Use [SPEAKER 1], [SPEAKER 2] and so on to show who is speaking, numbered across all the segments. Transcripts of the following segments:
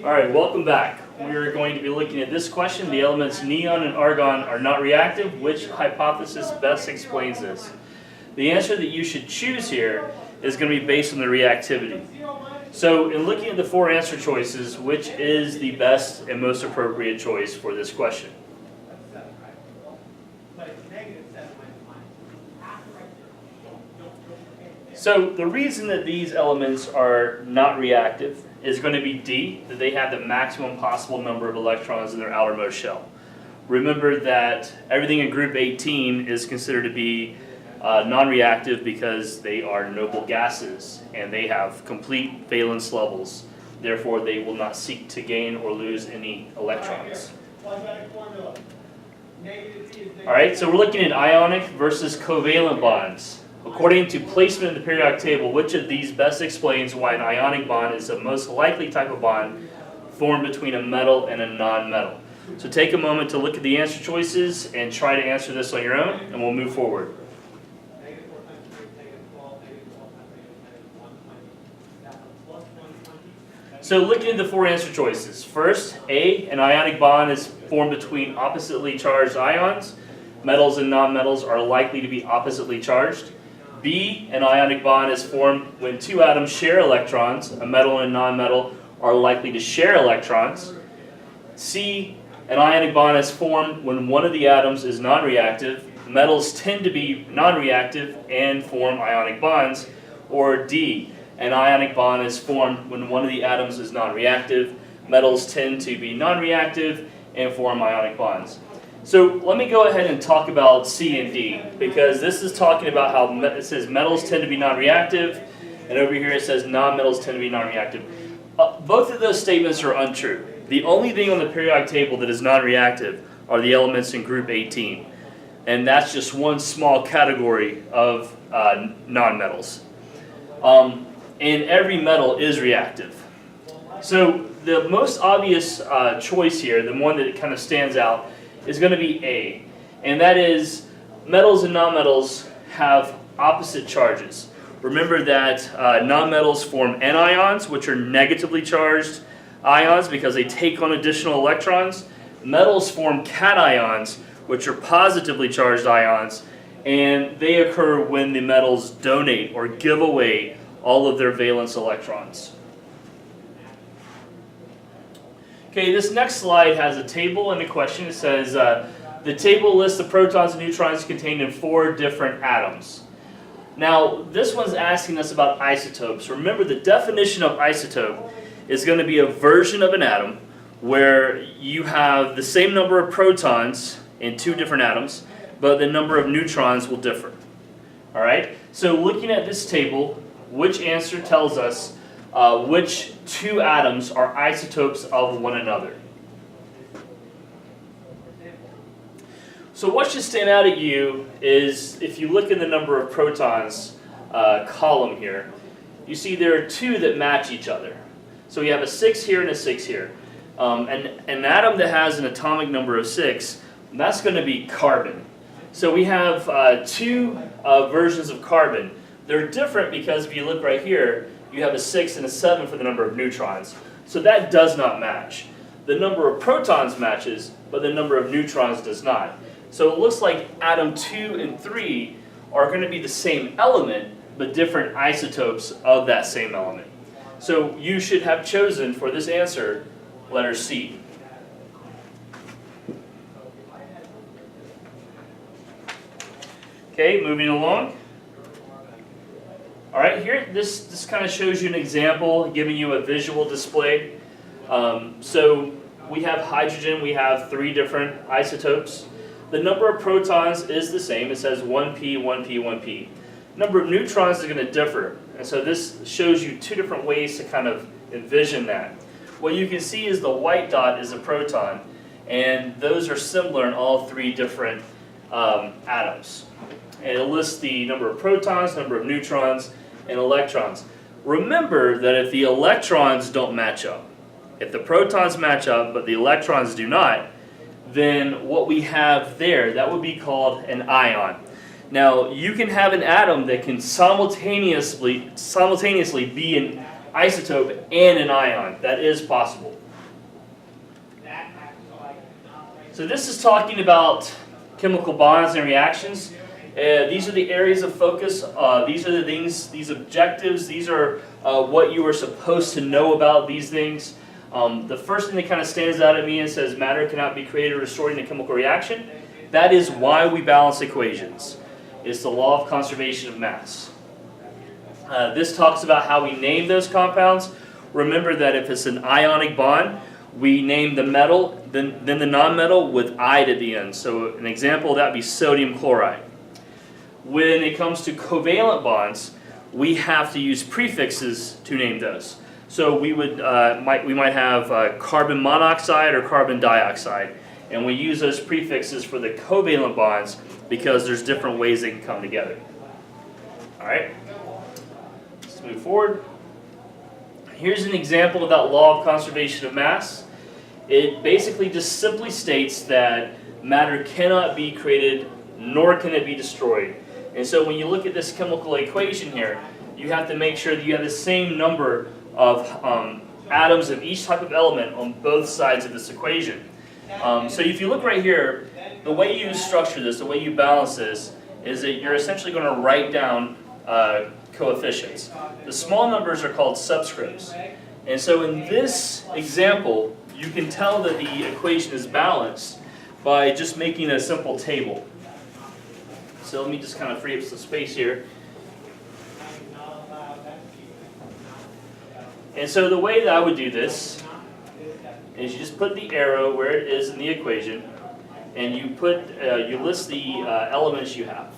[SPEAKER 1] Alright, welcome back. We are going to be looking at this question. The elements neon and argon are not reactive. Which hypothesis best explains this? The answer that you should choose here is going to be based on the reactivity. So in looking at the four answer choices, which is the best and most appropriate choice for this question? So the reason that these elements are not reactive is going to be D, that they have the maximum possible number of electrons in their outermost shell. Remember that everything in group 18 is considered to be non-reactive because they are noble gases and they have complete valence levels. Therefore, they will not seek to gain or lose any electrons. Alright, so we're looking at ionic versus covalent bonds. According to placement in the periodic table, which of these best explains why an ionic bond is the most likely type of bond formed between a metal and a non-metal? So take a moment to look at the answer choices and try to answer this on your own, and we'll move forward. So looking at the four answer choices. First, A, an ionic bond is formed between oppositely charged ions. Metals and non-metals are likely to be oppositely charged. B, an ionic bond is formed when two atoms share electrons. A metal and a non-metal are likely to share electrons. C, an ionic bond is formed when one of the atoms is non-reactive. Metals tend to be non-reactive and form ionic bonds. Or D, an ionic bond is formed when one of the atoms is non-reactive. Metals tend to be non-reactive and form ionic bonds. So let me go ahead and talk about C and D, because this is talking about how it says metals tend to be non-reactive, and over here it says non-metals tend to be non-reactive. Both of those statements are untrue. The only thing on the periodic table that is non-reactive are the elements in group 18, and that's just one small category of non-metals. And every metal is reactive. So the most obvious choice here, the one that kind of stands out, is going to be A, and that is metals and nonmetals have opposite charges. Remember that nonmetals form anions, which are negatively charged ions because they take on additional electrons. Metals form cations, which are positively charged ions, and they occur when the metals donate or give away all of their valence electrons. Okay, this next slide has a table and a question. It says, the table lists the protons and neutrons contained in 4 different atoms. Now, this one's asking us about isotopes. Remember, the definition of isotope is going to be a version of an atom where you have the same number of protons in 2 different atoms, but the number of neutrons will differ. Alright, so looking at this table, which answer tells us which 2 atoms are isotopes of one another? So what should stand out at you is, if you look in the number of protons column here, you see there are 2 that match each other. So we have a 6 here and a 6 here. And an atom that has an atomic number of 6, that's going to be carbon. So we have 2 versions of carbon. They're different because if you look right here, you have a 6 and a 7 for the number of neutrons. So that does not match. The number of protons matches, but the number of neutrons does not. So it looks like atom 2 and 3 are going to be the same element, but different isotopes of that same element. So you should have chosen for this answer letter C. Okay, moving along. Alright, here this kind of shows you an example, giving you a visual display. So we have hydrogen, we have 3 different isotopes. The number of protons is the same, it says 1p, 1p, 1p. Number of neutrons is going to differ, and so this shows you 2 different ways to kind of envision that. What you can see is the white dot is a proton, and those are similar in all 3 different atoms. And it lists the number of protons, number of neutrons, and electrons. Remember that if the electrons don't match up, if the protons match up but the electrons do not, then what we have there, that would be called an ion. Now, you can have an atom that can simultaneously be an isotope and an ion. That is possible. So this is talking about chemical bonds and reactions. These are the areas of focus. These are the things, these objectives. These are what you are supposed to know about these things. The first thing that kind of stands out at me and says matter cannot be created or destroyed in a chemical reaction. That is why we balance equations. It's the law of conservation of mass. This talks about how we name those compounds. Remember that if it's an ionic bond, we name the metal, then the nonmetal with "ide" at the end. So an example of that would be sodium chloride. When it comes to covalent bonds, we have to use prefixes to name those. So we might have carbon monoxide or carbon dioxide, and we use those prefixes for the covalent bonds because there's different ways they can come together. All right, let's move forward. Here's an example of that law of conservation of mass. It basically just simply states that matter cannot be created nor can it be destroyed. And so when you look at this chemical equation here, you have to make sure that you have the same number of atoms of each type of element on both sides of this equation. So if you look right here, the way you structure this, the way you balance this, is that you're essentially going to write down coefficients. The small numbers are called subscripts. And so in this example, you can tell that the equation is balanced by just making a simple table. So let me just kind of free up some space here. And so the way that I would do this is you just put the arrow where it is in the equation, and you list the elements you have.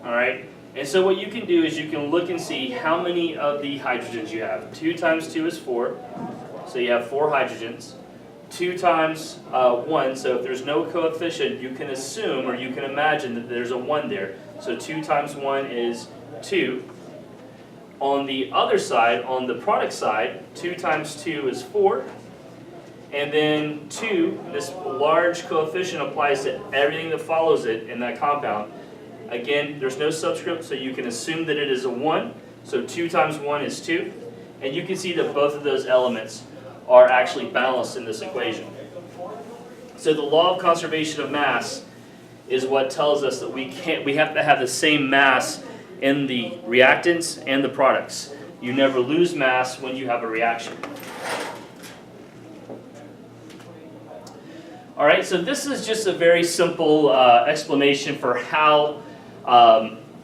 [SPEAKER 1] All right. And so what you can do is you can look and see how many of the hydrogens you have. 2 times 2 is 4, so you have 4 hydrogens. 2 times 1, so if there's no coefficient, you can assume or you can imagine that there's a 1 there. So 2 times 1 is 2. On the other side, on the product side, 2 times 2 is 4. And then 2, this large coefficient applies to everything that follows it in that compound. Again, there's no subscript, so you can assume that it is a 1. So 2 times 1 is 2. And you can see that both of those elements are actually balanced in this equation. So the law of conservation of mass is what tells us that we have to have the same mass in the reactants and the products. You never lose mass when you have a reaction. All right, so this is just a very simple explanation for how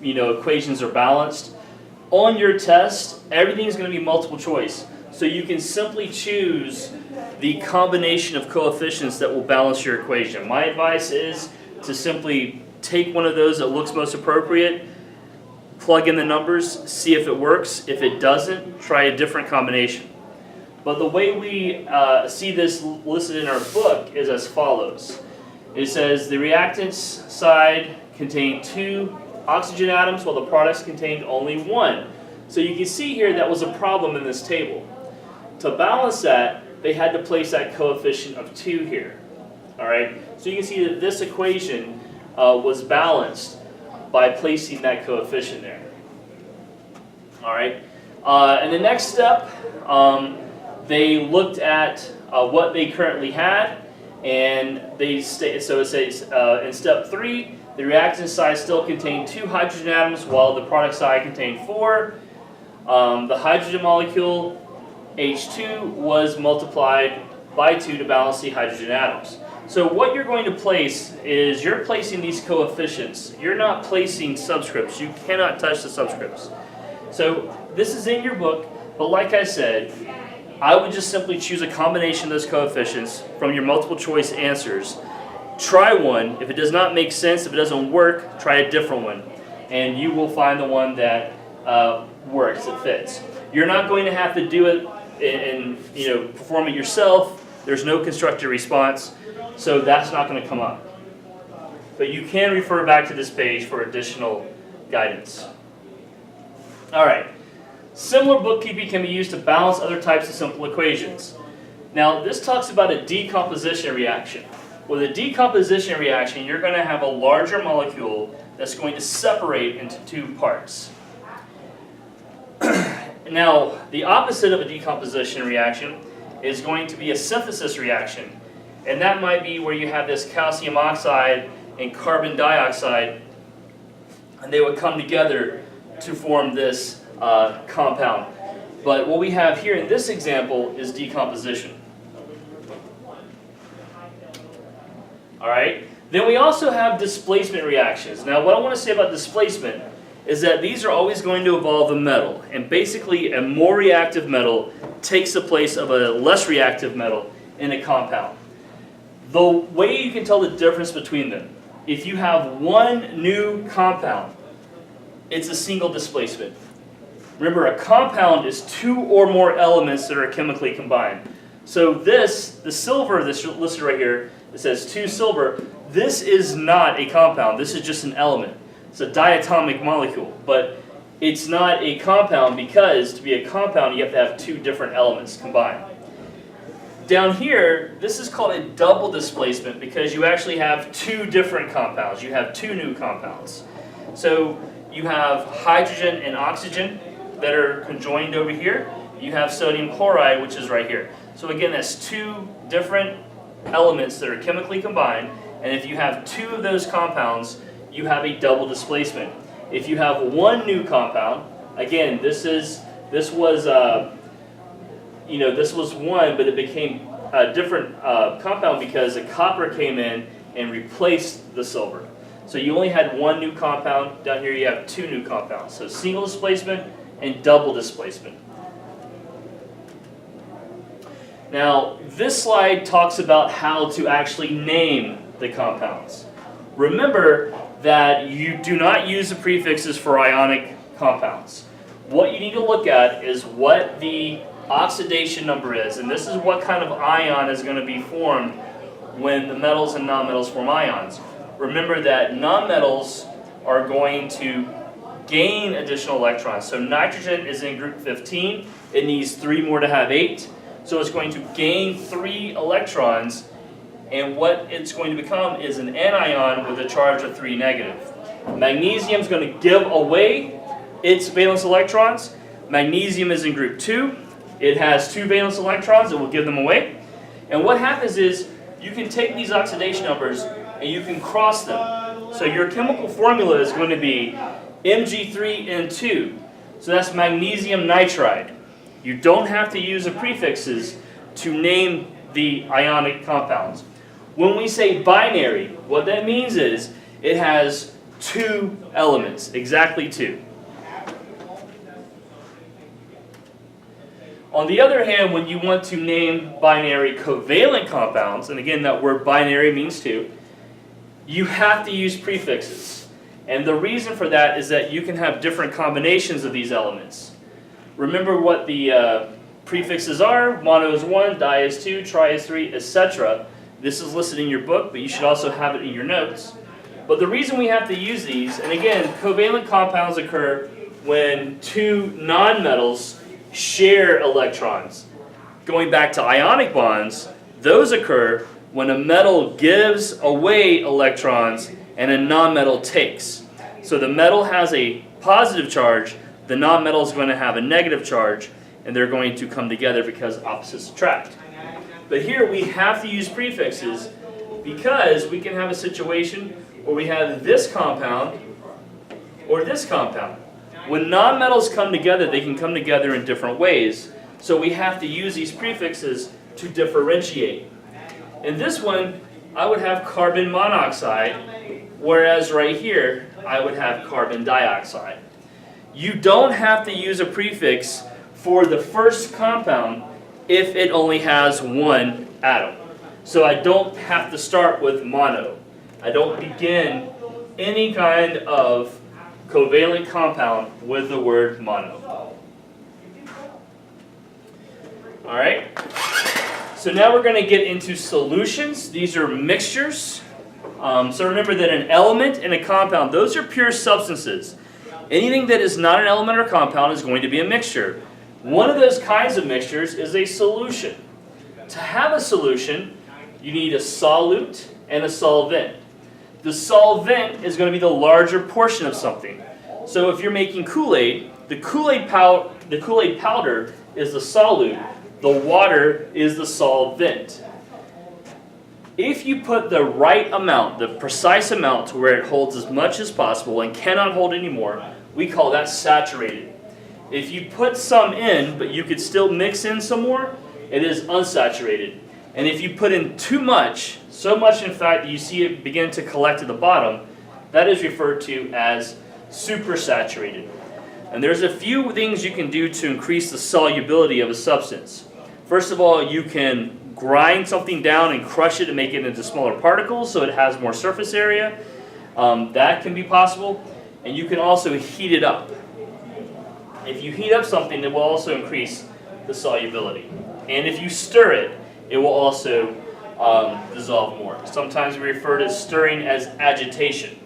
[SPEAKER 1] equations are balanced. On your test, everything is going to be multiple choice. So you can simply choose the combination of coefficients that will balance your equation. My advice is to simply take one of those that looks most appropriate, plug in the numbers, see if it works. If it doesn't, try a different combination. But the way we see this listed in our book is as follows. It says the reactants side contained 2 oxygen atoms while the products contained only 1. So you can see here that was a problem in this table. To balance that, they had to place that coefficient of 2 here. All right. So you can see that this equation was balanced by placing that coefficient there. All right. And the next step, they looked at what they currently had, and so it says in step 3, the reactant side still contained 2 hydrogen atoms, while the product side contained 4. The hydrogen molecule H2 was multiplied by 2 to balance the hydrogen atoms. So what you're going to place is you're placing these coefficients. You're not placing subscripts. You cannot touch the subscripts. So this is in your book, but like I said, I would just simply choose a combination of those coefficients from your multiple choice answers. Try one. If it does not make sense, if it doesn't work, try a different one. And you will find the one that works, that fits. You're not going to have to do it and perform it yourself. There's no constructed response, so that's not going to come up. But you can refer back to this page for additional guidance. All right. Similar bookkeeping can be used to balance other types of simple equations. Now, this talks about a decomposition reaction. With a decomposition reaction, you're going to have a larger molecule that's going to separate into 2 parts. Now, the opposite of a decomposition reaction is going to be a synthesis reaction. And that might be where you have this calcium oxide and carbon dioxide, and they would come together to form this compound. But what we have here in this example is decomposition. Alright, then we also have displacement reactions. Now what I want to say about displacement is that these are always going to involve a metal, and basically a more reactive metal takes the place of a less reactive metal in a compound. The way you can tell the difference between them, if you have one new compound, it's a single displacement. Remember, a compound is two or more elements that are chemically combined. So this, the silver that's listed right here, it says 2 silver, this is not a compound, this is just an element. It's a diatomic molecule, but it's not a compound because to be a compound you have to have 2 different elements combined. Down here, this is called a double displacement because you actually have 2 different compounds. You have 2 new compounds. So you have hydrogen and oxygen that are conjoined over here. You have sodium chloride, which is right here. So again, that's 2 different elements that are chemically combined, and if you have 2 of those compounds, you have a double displacement. If you have one new compound, again, this was one, but it became a different compound because the copper came in and replaced the silver. So you only had one new compound. Down here you have 2 new compounds. So single displacement and double displacement. Now, this slide talks about how to actually name the compounds. Remember that you do not use the prefixes for ionic compounds. What you need to look at is what the oxidation number is, and this is what kind of ion is going to be formed when the metals and nonmetals form ions. Remember that nonmetals are going to gain additional electrons. So nitrogen is in group 15. It needs 3 more to have 8. So it's going to gain 3 electrons, and what it's going to become is an anion with a charge of 3 negative. Magnesium is going to give away its valence electrons. Magnesium is in group 2. It has 2 valence electrons. It will give them away. And what happens is you can take these oxidation numbers and you can cross them. So your chemical formula is going to be Mg3N2. So that's magnesium nitride. You don't have to use the prefixes to name the ionic compounds. When we say binary, what that means is it has 2 elements, exactly 2. On the other hand, when you want to name binary covalent compounds, and again that word binary means 2, you have to use prefixes. And the reason for that is that you can have different combinations of these elements. Remember what the prefixes are. Mono is 1, di is 2, tri is 3, etc. This is listed in your book, but you should also have it in your notes. But the reason we have to use these, and again, covalent compounds occur when 2 nonmetals share electrons. Going back to ionic bonds, those occur when a metal gives away electrons and a nonmetal takes. So the metal has a positive charge, the nonmetal is going to have a negative charge, and they're going to come together because opposites attract. But here we have to use prefixes because we can have a situation where we have this compound or this compound. When nonmetals come together, they can come together in different ways. So we have to use these prefixes to differentiate. In this one, I would have carbon monoxide, whereas right here, I would have carbon dioxide. You don't have to use a prefix for the first compound if it only has 1 atom. So I don't have to start with mono. I don't begin any kind of covalent compound with the word mono. Alright, so now we're going to get into solutions. These are mixtures. So remember that an element and a compound, those are pure substances. Anything that is not an element or compound is going to be a mixture. One of those kinds of mixtures is a solution. To have a solution, you need a solute and a solvent. The solvent is going to be the larger portion of something. So if you're making Kool-Aid, the Kool-Aid the Kool-Aid powder is the solute, the water is the solvent. If you put the right amount, the precise amount to where it holds as much as possible and cannot hold any more, we call that saturated. If you put some in, but you could still mix in some more, it is unsaturated. And if you put in too much, so much in fact that you see it begin to collect at the bottom, that is referred to as supersaturated. And there's a few things you can do to increase the solubility of a substance. First of all, you can grind something down and crush it and make it into smaller particles so it has more surface area. That can be possible. And you can also heat it up. If you heat up something, it will also increase the solubility. And if you stir it, it will also dissolve more. Sometimes we refer to stirring as agitation.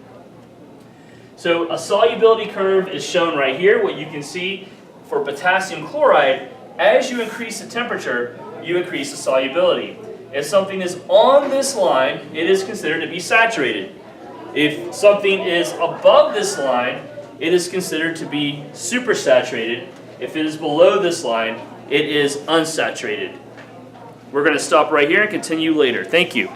[SPEAKER 1] So a solubility curve is shown right here. What you can see for potassium chloride, as you increase the temperature, you increase the solubility. If something is on this line, it is considered to be saturated. If something is above this line, it is considered to be supersaturated. If it is below this line, it is unsaturated. We're going to stop right here and continue later. Thank you.